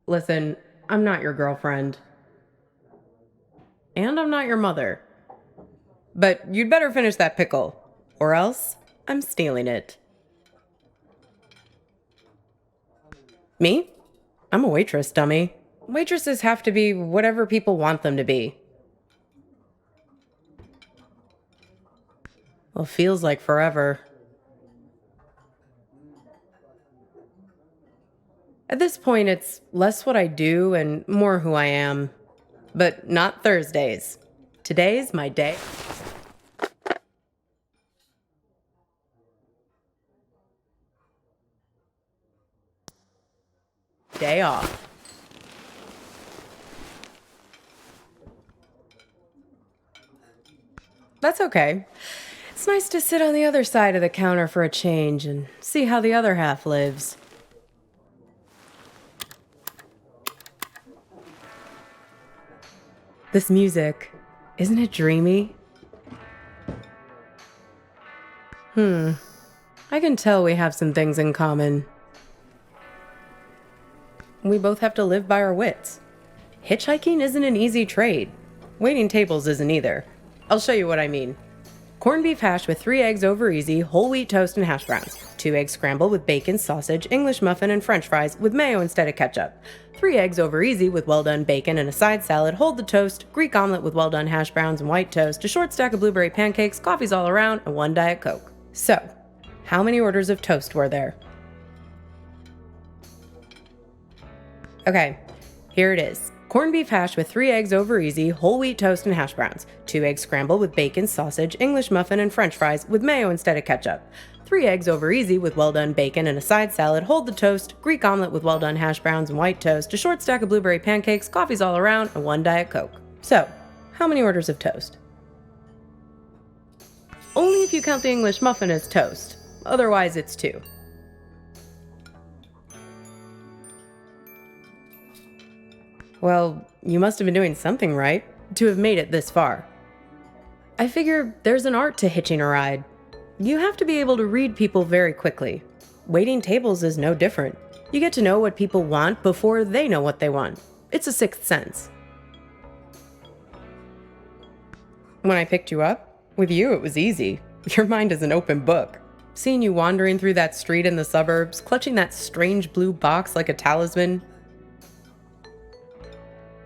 Listen, I'm not your girlfriend. And I'm not your mother. But you'd better finish that pickle, or else I'm stealing it. Me? I'm a waitress, dummy. Waitresses have to be whatever people want them to be. Well, feels like forever. At this point, it's less what I do and more who I am. But not Thursdays. Today's my day. Day off. That's okay. It's nice to sit on the other side of the counter for a change and see how the other half lives. This music, isn't it dreamy? I can tell we have some things in common. We both have to live by our wits. Hitchhiking isn't an easy trade. Waiting tables isn't either. I'll show you what I mean. Corned beef hash with 3 eggs over easy, whole wheat toast and hash browns. 2 eggs scrambled with bacon, sausage, English muffin, and french fries with mayo instead of ketchup. 3 eggs over easy with well-done bacon and a side salad, hold the toast, Greek omelet with well-done hash browns and white toast, a short stack of blueberry pancakes, coffees all around, and 1 Diet Coke. So, how many orders of toast were there? Okay, here it is. Corned beef hash with 3 eggs over easy, whole wheat toast and hash browns. 2 eggs scrambled with bacon, sausage, English muffin, and french fries with mayo instead of ketchup. 3 eggs over easy with well-done bacon and a side salad, hold the toast, Greek omelet with well-done hash browns and white toast, a short stack of blueberry pancakes, coffees all around, and 1 Diet Coke. So, how many orders of toast? Only if you count the English muffin as toast. Otherwise, it's 2. Well, you must have been doing something right to have made it this far. I figure there's an art to hitching a ride. You have to be able to read people very quickly. Waiting tables is no different. You get to know what people want before they know what they want. It's a sixth sense. When I picked you up, with you it was easy. Your mind is an open book. Seeing you wandering through that street in the suburbs, clutching that strange blue box like a talisman,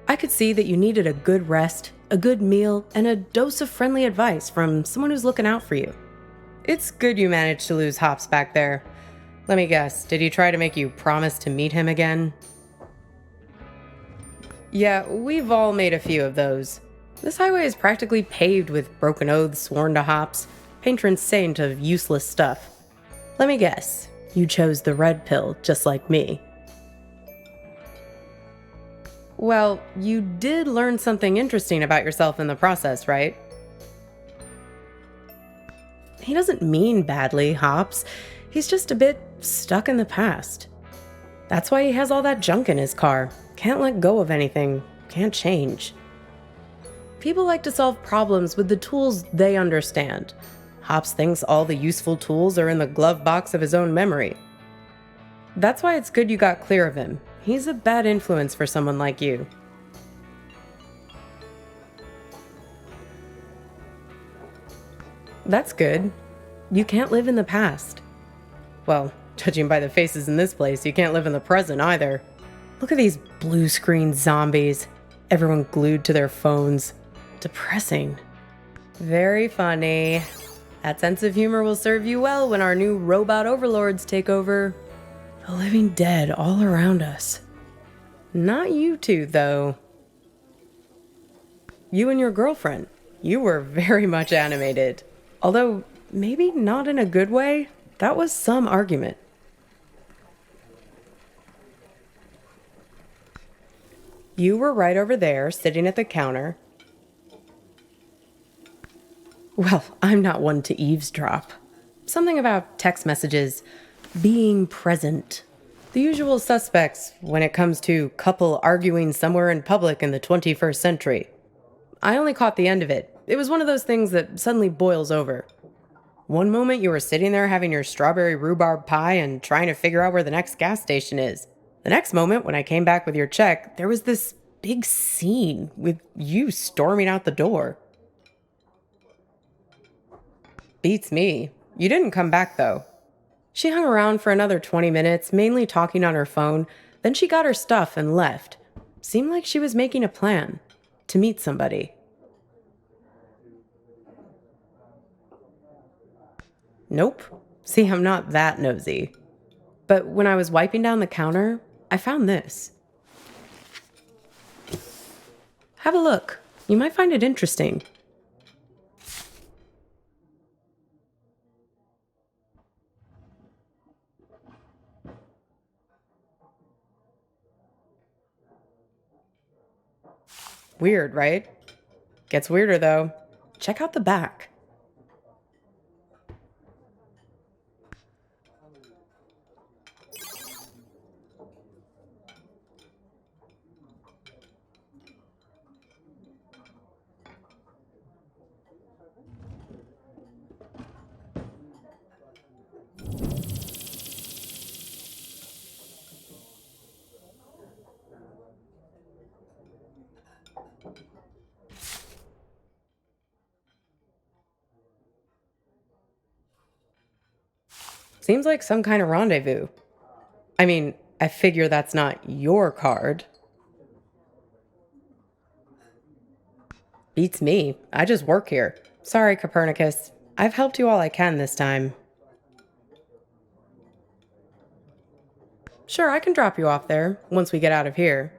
I could see that you needed a good rest, a good meal, and a dose of friendly advice from someone who's looking out for you. It's good you managed to lose Hops back there. Let me guess, did he try to make you promise to meet him again? Yeah, we've all made a few of those. This highway is practically paved with broken oaths sworn to Hops, patron saint of useless stuff. Let me guess, you chose the red pill just like me. Well, you did learn something interesting about yourself in the process, right? He doesn't mean badly, Hops. He's just a bit stuck in the past. That's why he has all that junk in his car. Can't let go of anything. Can't change. People like to solve problems with the tools they understand. Hops thinks all the useful tools are in the glove box of his own memory. That's why it's good you got clear of him. He's a bad influence for someone like you. That's good. You can't live in the past. Well, judging by the faces in this place, you can't live in the present either. Look at these blue screen zombies. Everyone glued to their phones. Depressing. Very funny. That sense of humor will serve you well when our new robot overlords take over. The living dead all around us. Not you two, though. You and your girlfriend. You were very much animated. Although, maybe not in a good way. That was some argument. You were right over there, sitting at the counter. Well, I'm not one to eavesdrop. Something about text messages. Being present. The usual suspects when it comes to couple arguing somewhere in public in the 21st century. I only caught the end of it. It was one of those things that suddenly boils over. One moment you were sitting there having your strawberry rhubarb pie and trying to figure out where the next gas station is. The next moment, when I came back with your check, there was this big scene with you storming out the door. Beats me. You didn't come back, though. She hung around for another 20 minutes, mainly talking on her phone. Then she got her stuff and left. Seemed like she was making a plan to meet somebody. Nope. See, I'm not that nosy. But when I was wiping down the counter, I found this. Have a look. You might find it interesting. Weird, right? Gets weirder, though. Check out the back. Seems like some kind of rendezvous. I mean, I figure that's not your card. Beats me. I just work here. Sorry, Copernicus. I've helped you all I can this time. Sure, I can drop you off there once we get out of here.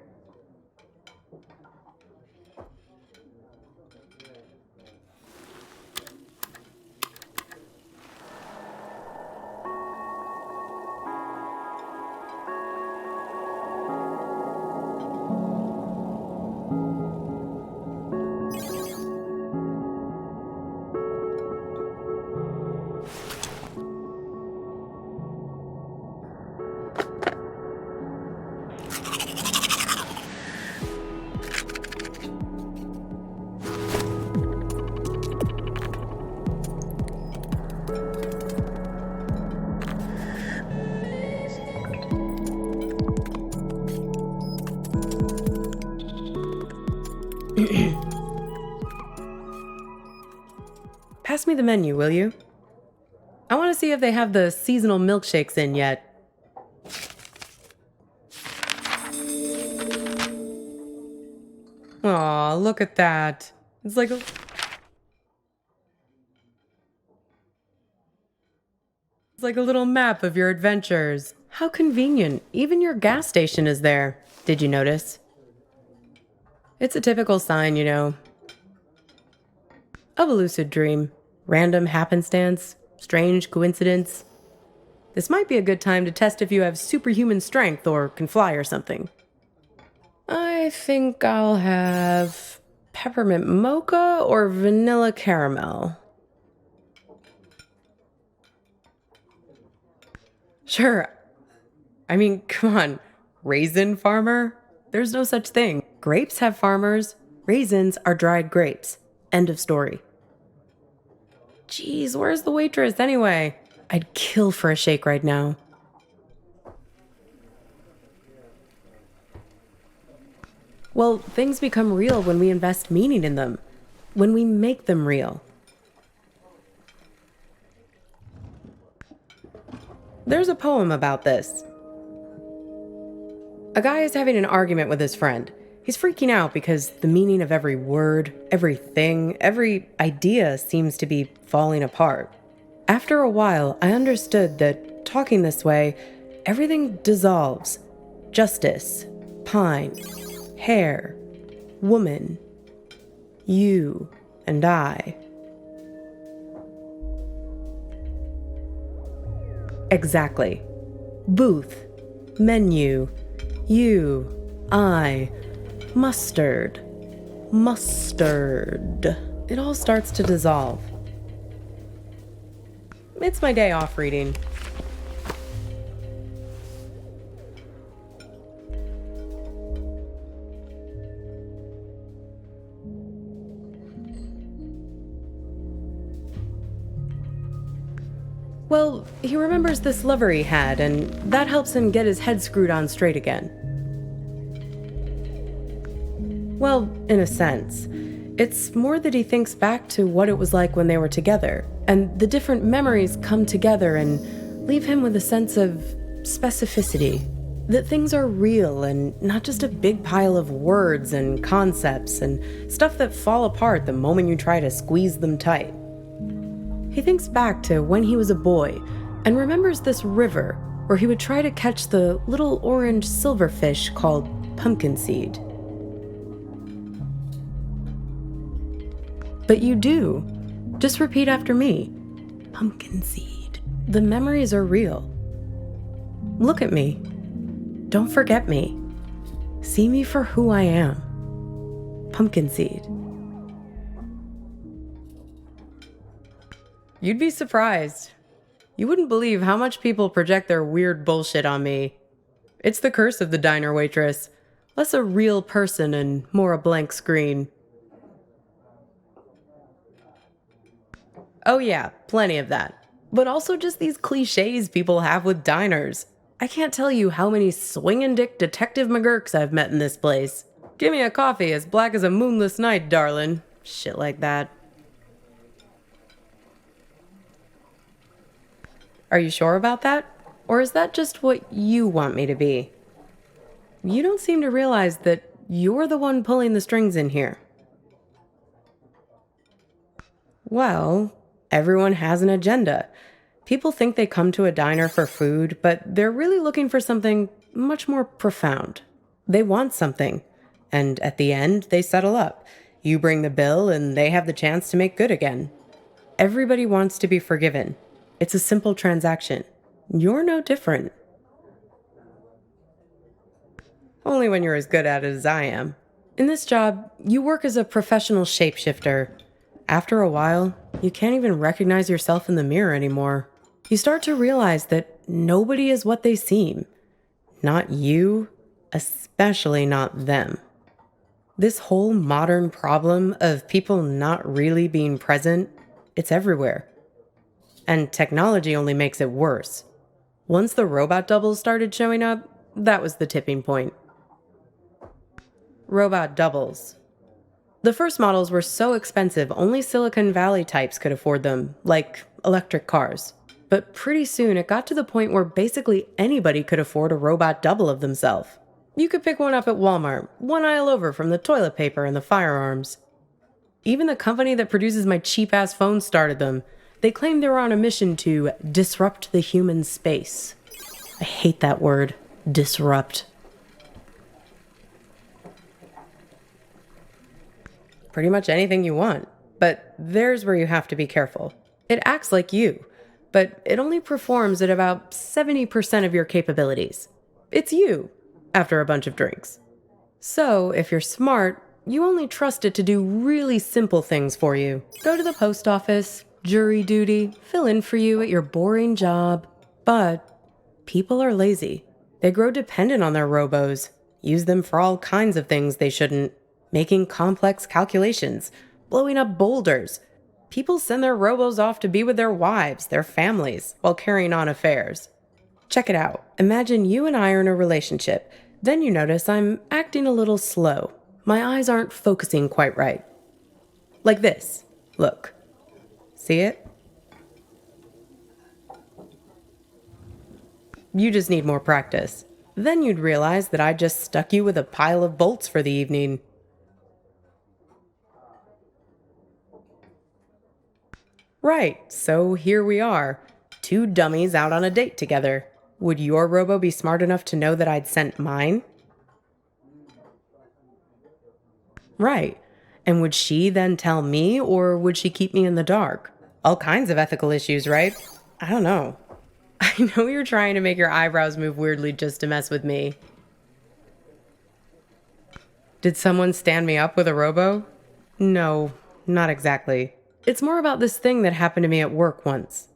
Pass me the menu, will you? I want to see if they have the seasonal milkshakes in yet. Aw, look at that. It's like a little map of your adventures. How convenient. Even your gas station is there. Did you notice? It's a typical sign, you know, of a lucid dream. Random happenstance, strange coincidence. This might be a good time to test if you have superhuman strength or can fly or something. I think I'll have peppermint mocha or vanilla caramel. Sure. I mean, come on. Raisin farmer? There's no such thing. Grapes have farmers. Raisins are dried grapes. End of story. Geez, where's the waitress anyway? I'd kill for a shake right now. Well, things become real when we invest meaning in them, when we make them real. There's a poem about this. A guy is having an argument with his friend. He's freaking out because the meaning of every word, everything, every idea seems to be falling apart. After a while, I understood that talking this way, everything dissolves. Justice, pine, hair, woman, you and I. Exactly. Booth, menu, you, I, mustard. It all starts to dissolve. It's my day off reading. Well, he remembers this lover he had, and that helps him get his head screwed on straight again. Well, in a sense. It's more that he thinks back to what it was like when they were together, and the different memories come together and leave him with a sense of specificity. That things are real and not just a big pile of words and concepts and stuff that fall apart the moment you try to squeeze them tight. He thinks back to when he was a boy and remembers this river where he would try to catch the little orange silverfish called pumpkin seed. But you do. Just repeat after me. Pumpkin seed. The memories are real. Look at me. Don't forget me. See me for who I am. Pumpkin seed. You'd be surprised. You wouldn't believe how much people project their weird bullshit on me. It's the curse of the diner waitress. Less a real person and more a blank screen. Oh yeah, plenty of that. But also just these cliches people have with diners. I can't tell you how many swingin' dick Detective McGurks I've met in this place. Give me a coffee as black as a moonless night, darlin'. Shit like that. Are you sure about that? Or is that just what you want me to be? You don't seem to realize that you're the one pulling the strings in here. Well, everyone has an agenda. People think they come to a diner for food, but they're really looking for something much more profound. They want something, and at the end, they settle up. You bring the bill, and they have the chance to make good again. Everybody wants to be forgiven. It's a simple transaction. You're no different. Only when you're as good at it as I am. In this job, you work as a professional shapeshifter. After a while, you can't even recognize yourself in the mirror anymore. You start to realize that nobody is what they seem. Not you, especially not them. This whole modern problem of people not really being present, it's everywhere. And technology only makes it worse. Once the robot doubles started showing up, that was the tipping point. Robot doubles. The first models were so expensive, only Silicon Valley types could afford them, like electric cars. But pretty soon it got to the point where basically anybody could afford a robot double of themselves. You could pick one up at Walmart, one aisle over from the toilet paper and the firearms. Even the company that produces my cheap-ass phones started them. They claimed they were on a mission to disrupt the human space. I hate that word, disrupt. Pretty much anything you want, but there's where you have to be careful. It acts like you, but it only performs at about 70% of your capabilities. It's you, after a bunch of drinks. So, if you're smart, you only trust it to do really simple things for you. Go to the post office, jury duty, fill in for you at your boring job. But people are lazy. They grow dependent on their robos, use them for all kinds of things they shouldn't. Making complex calculations, blowing up boulders. People send their robos off to be with their wives, their families, while carrying on affairs. Check it out. Imagine you and I are in a relationship. Then you notice I'm acting a little slow. My eyes aren't focusing quite right. Like this. Look. See it? You just need more practice. Then you'd realize that I just stuck you with a pile of bolts for the evening. Right, so here we are. Two dummies out on a date together. Would your robo be smart enough to know that I'd sent mine? Right. And would she then tell me, or would she keep me in the dark? All kinds of ethical issues, right? I don't know. I know you're trying to make your eyebrows move weirdly just to mess with me. Did someone stand me up with a robo? No, not exactly. It's more about this thing that happened to me at work once.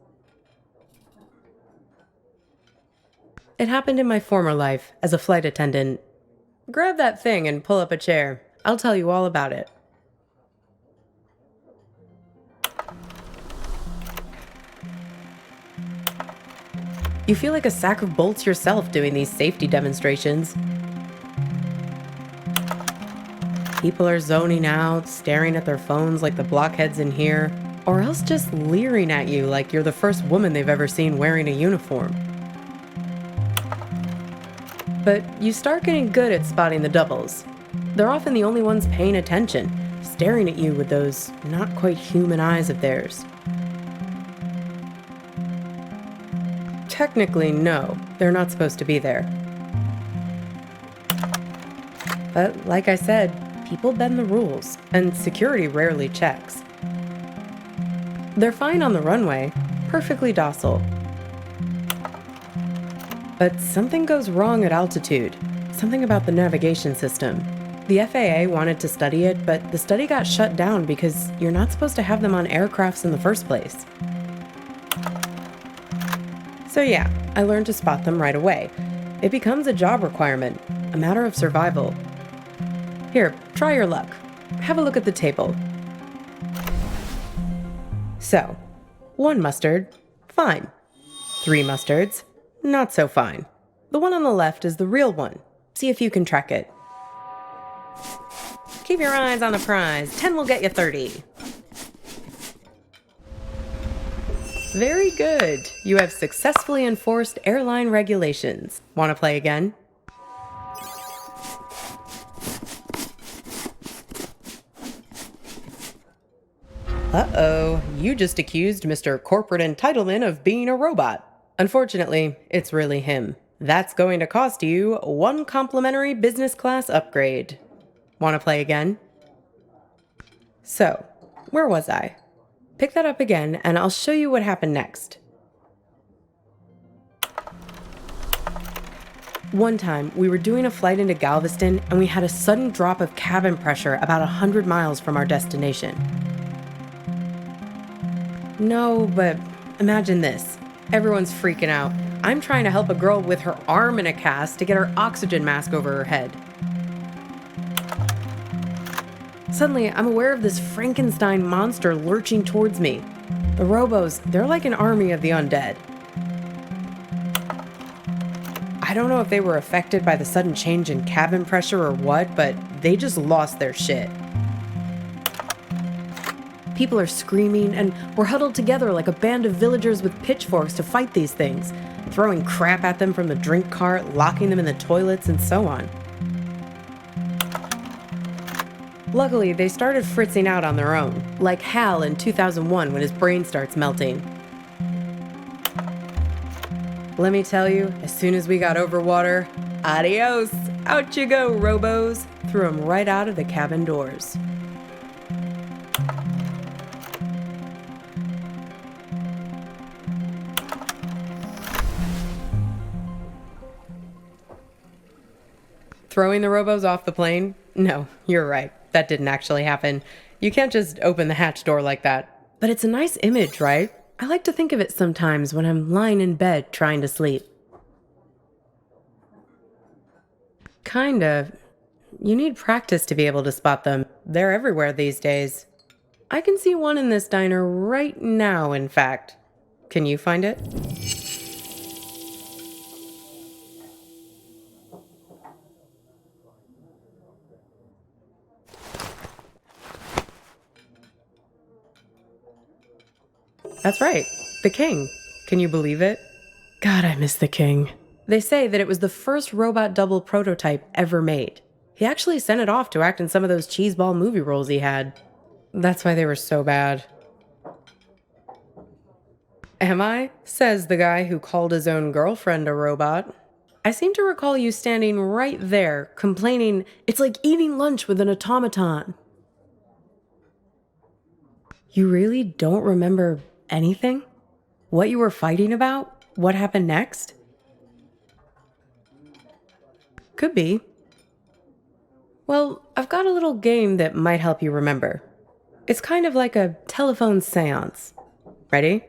It happened in my former life as a flight attendant. Grab that thing and pull up a chair. I'll tell you all about it. You feel like a sack of bolts yourself doing these safety demonstrations. People are zoning out, staring at their phones like the blockheads in here, or else just leering at you like you're the first woman they've ever seen wearing a uniform. But you start getting good at spotting the doubles. They're often the only ones paying attention, staring at you with those not quite human eyes of theirs. Technically, no, they're not supposed to be there. But like I said, people bend the rules, and security rarely checks. They're fine on the runway, perfectly docile. But something goes wrong at altitude, something about the navigation system. The FAA wanted to study it, but the study got shut down because you're not supposed to have them on aircrafts in the first place. So yeah, I learned to spot them right away. It becomes a job requirement, a matter of survival. Here, try your luck. Have a look at the table. So, 1 mustard, fine. 3 mustards, not so fine. The one on the left is the real one. See if you can track it. Keep your eyes on the prize. 10 will get you 30. Very good. You have successfully enforced airline regulations. Want to play again? Uh-oh, you just accused Mr. Corporate Entitlement of being a robot. Unfortunately, it's really him. That's going to cost you 1 complimentary business class upgrade. Want to play again? So, where was I? Pick that up again, and I'll show you what happened next. One time, we were doing a flight into Galveston, and we had a sudden drop of cabin pressure about 100 miles from our destination. No, but imagine this. Everyone's freaking out. I'm trying to help a girl with her arm in a cast to get her oxygen mask over her head. Suddenly, I'm aware of this Frankenstein monster lurching towards me. The robos, they're like an army of the undead. I don't know if they were affected by the sudden change in cabin pressure or what, but they just lost their shit. People are screaming, and we're huddled together like a band of villagers with pitchforks to fight these things, throwing crap at them from the drink cart, locking them in the toilets, and so on. Luckily, they started fritzing out on their own, like Hal in 2001 when his brain starts melting. Let me tell you, as soon as we got over water, adios! Out you go, robos! Threw them right out of the cabin doors. Throwing the robos off the plane? No, you're right. That didn't actually happen. You can't just open the hatch door like that. But it's a nice image, right? I like to think of it sometimes when I'm lying in bed trying to sleep. Kind of. You need practice to be able to spot them. They're everywhere these days. I can see one in this diner right now, in fact. Can you find it? That's right, the king. Can you believe it? God, I miss the king. They say that it was the first robot double prototype ever made. He actually sent it off to act in some of those cheeseball movie roles he had. That's why they were so bad. Am I? Says the guy who called his own girlfriend a robot. I seem to recall you standing right there, complaining, it's like eating lunch with an automaton. You really don't remember anything? What you were fighting about? What happened next? Could be. Well, I've got a little game that might help you remember. It's kind of like a telephone seance. Ready?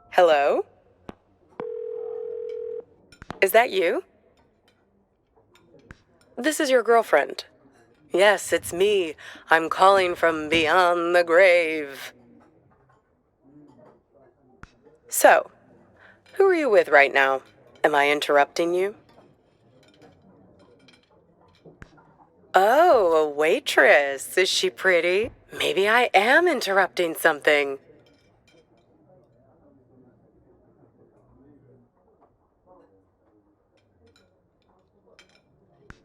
Hello? Is that you? This is your girlfriend. Yes, it's me. I'm calling from beyond the grave. So, who are you with right now? Am I interrupting you? Oh, a waitress. Is she pretty? Maybe I am interrupting something.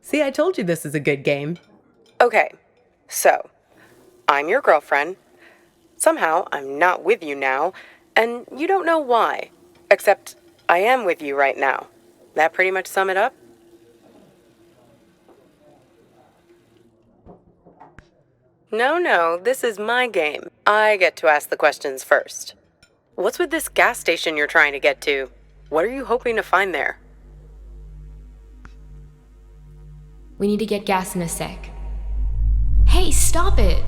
See, I told you this is a good game. Okay, so, I'm your girlfriend. Somehow, I'm not with you now, and you don't know why. Except, I am with you right now. That pretty much sum it up? No, this is my game. I get to ask the questions first. What's with this gas station you're trying to get to? What are you hoping to find there? We need to get gas in a sec. Hey, stop it!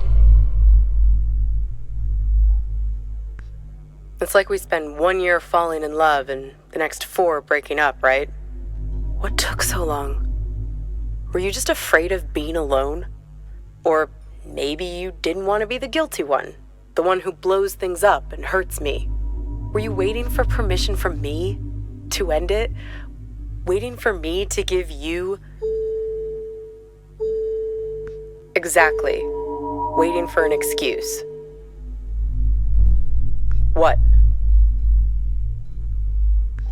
It's like we spend 1 year falling in love and the next 4 breaking up, right? What took so long? Were you just afraid of being alone? Or maybe you didn't want to be the guilty one, the one who blows things up and hurts me. Were you waiting for permission from me to end it? Waiting for me to give you... Exactly. Waiting for an excuse. What?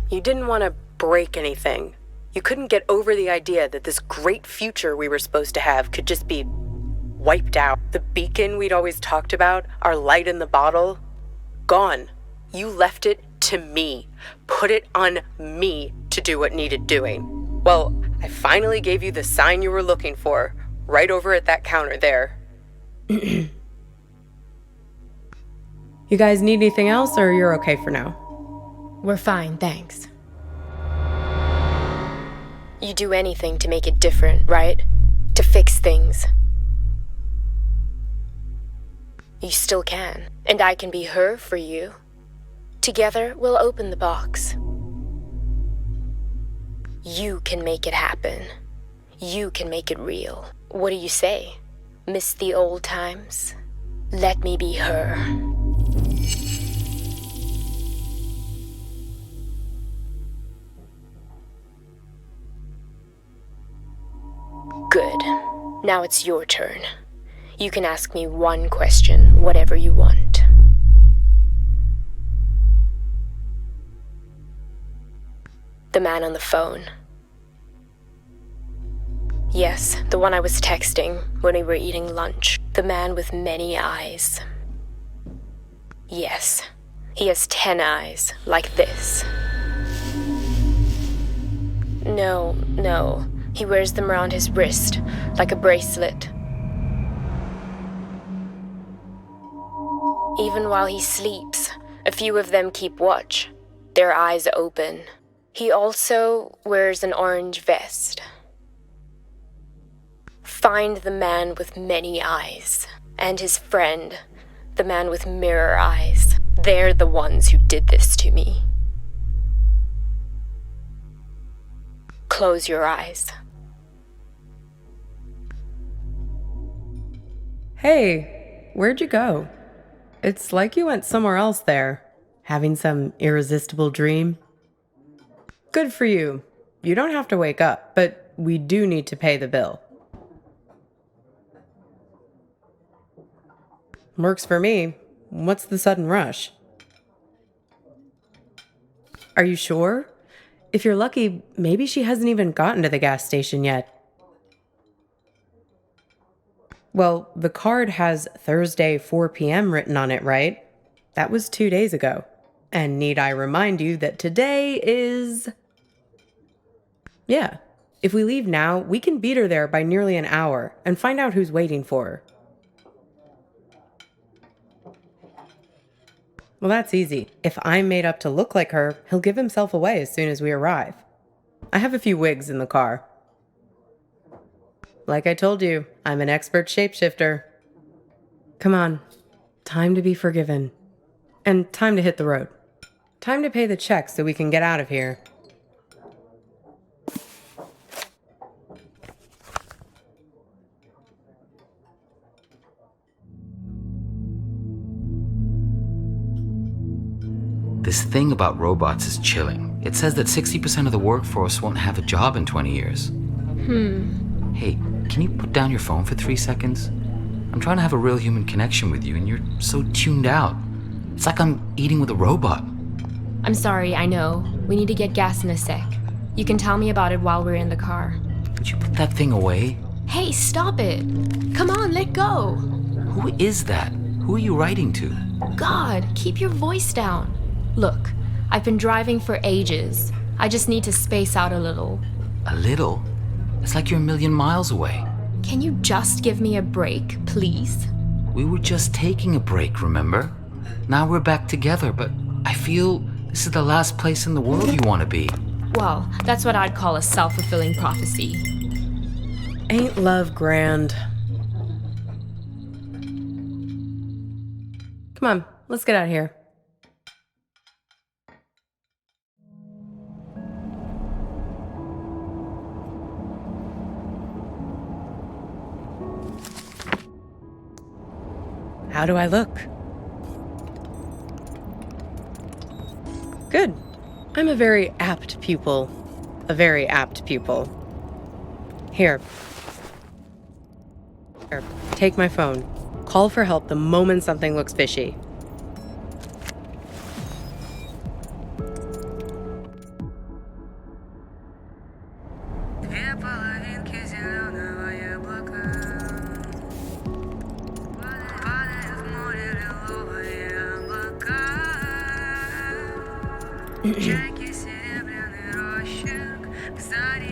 You didn't want to break anything. You couldn't get over the idea that this great future we were supposed to have could just be wiped out. The beacon we'd always talked about, our light in the bottle, gone. You left it to me. Put it on me to do what needed doing. Well, I finally gave you the sign you were looking for, right over at that counter there. You guys need anything else, or you're okay for now? We're fine, thanks. You do anything to make it different, right? To fix things. You still can, and I can be her for you. Together, we'll open the box. You can make it happen. You can make it real. What do you say? Miss the old times? Let me be her. Good. Now it's your turn. You can ask me one question, whatever you want. The man on the phone. Yes, the one I was texting when we were eating lunch. The man with many eyes. Yes, he has 10 eyes, like this. No. He wears them around his wrist, like a bracelet. Even while he sleeps, a few of them keep watch, their eyes open. He also wears an orange vest. Find the man with many eyes, and his friend, the man with mirror eyes. They're the ones who did this to me. Close your eyes. Hey, where'd you go? It's like you went somewhere else there, having some irresistible dream. Good for you. You don't have to wake up, but we do need to pay the bill. Works for me. What's the sudden rush? Are you sure? If you're lucky, maybe she hasn't even gotten to the gas station yet. Well, the card has Thursday 4 p.m. written on it, right? That was 2 days ago. And need I remind you that today is... Yeah, if we leave now, we can beat her there by nearly an hour and find out who's waiting for her. Well, that's easy. If I'm made up to look like her, he'll give himself away as soon as we arrive. I have a few wigs in the car. Like I told you, I'm an expert shapeshifter. Come on, time to be forgiven. And time to hit the road. Time to pay the check so we can get out of here. This thing about robots is chilling. It says that 60% of the workforce won't have a job in 20 years. Hey, can you put down your phone for 3 seconds? I'm trying to have a real human connection with you, and you're so tuned out. It's like I'm eating with a robot. I'm sorry, I know. We need to get gas in a sec. You can tell me about it while we're in the car. Would you put that thing away? Hey, stop it! Come on, let go! Who is that? Who are you writing to? God, keep your voice down. Look, I've been driving for ages. I just need to space out a little. A little? It's like you're a million miles away. Can you just give me a break, please? We were just taking a break, remember? Now we're back together, but I feel this is the last place in the world you want to be. Well, that's what I'd call a self-fulfilling prophecy. Ain't love grand? Come on, let's get out of here. How do I look? Good. I'm a very apt pupil. A very apt pupil. Here, take my phone. Call for help the moment something looks fishy.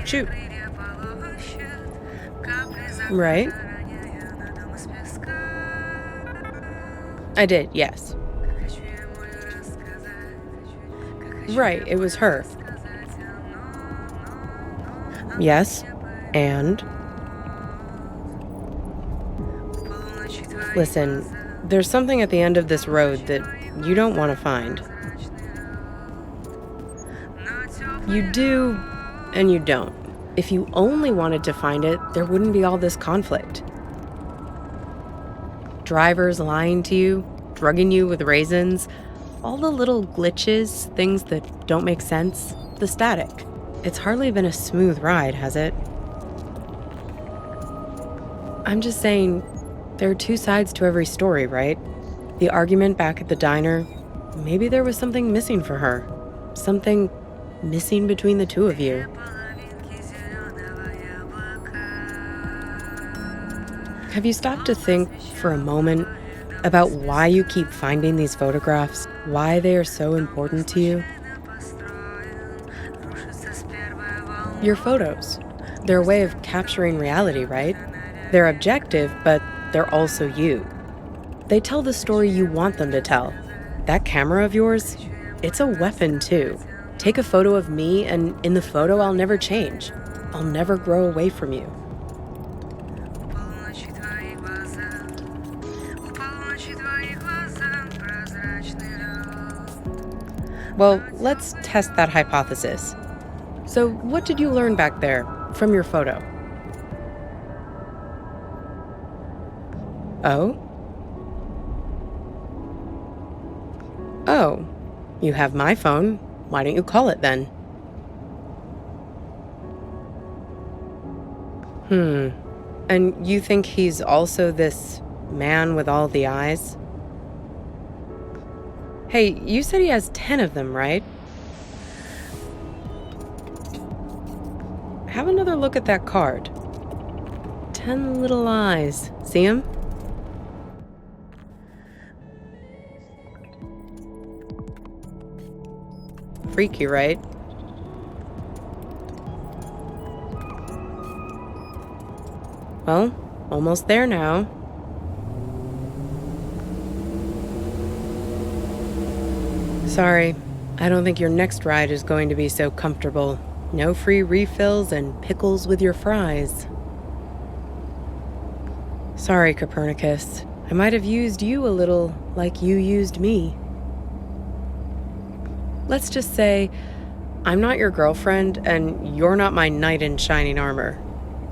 Shoot. Right? I did, yes. Right, it was her. Yes, and? Listen, there's something at the end of this road that you don't want to find. You do, and you don't. If you only wanted to find it, there wouldn't be all this conflict. Drivers lying to you, drugging you with raisins, all the little glitches, things that don't make sense, the static. It's hardly been a smooth ride, has it? I'm just saying, there are two sides to every story, right? The argument back at the diner, maybe there was something missing for her. Something missing between the two of you. Have you stopped to think for a moment about why you keep finding these photographs? Why they are so important to you? Your photos. They're a way of capturing reality, right? They're objective, but they're also you. They tell the story you want them to tell. That camera of yours, it's a weapon too. Take a photo of me, and in the photo I'll never change. I'll never grow away from you. Well, let's test that hypothesis. So, what did you learn back there from your photo? Oh? Oh, you have my phone. Why don't you call it then? And you think he's also this man with all the eyes? Hey, you said he has 10 of them, right? Have another look at that card. 10 little eyes. See him? Freaky, right? Well, almost there now. Sorry, I don't think your next ride is going to be so comfortable. No free refills and pickles with your fries. Sorry, Copernicus. I might have used you a little like you used me. Let's just say, I'm not your girlfriend, and you're not my knight in shining armor.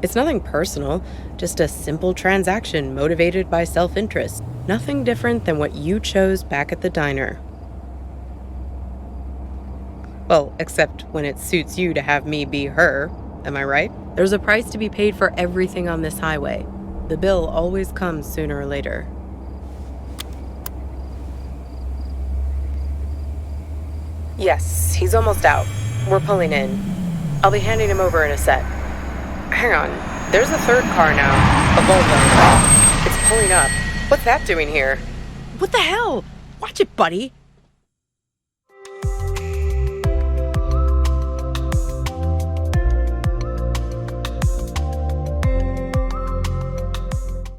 It's nothing personal, just a simple transaction motivated by self-interest. Nothing different than what you chose back at the diner. Well, except when it suits you to have me be her. Am I right? There's a price to be paid for everything on this highway. The bill always comes sooner or later. Yes, he's almost out. We're pulling in. I'll be handing him over in a sec. Hang on. There's a third car now. A Volvo. It's pulling up. What's that doing here? What the hell? Watch it, buddy.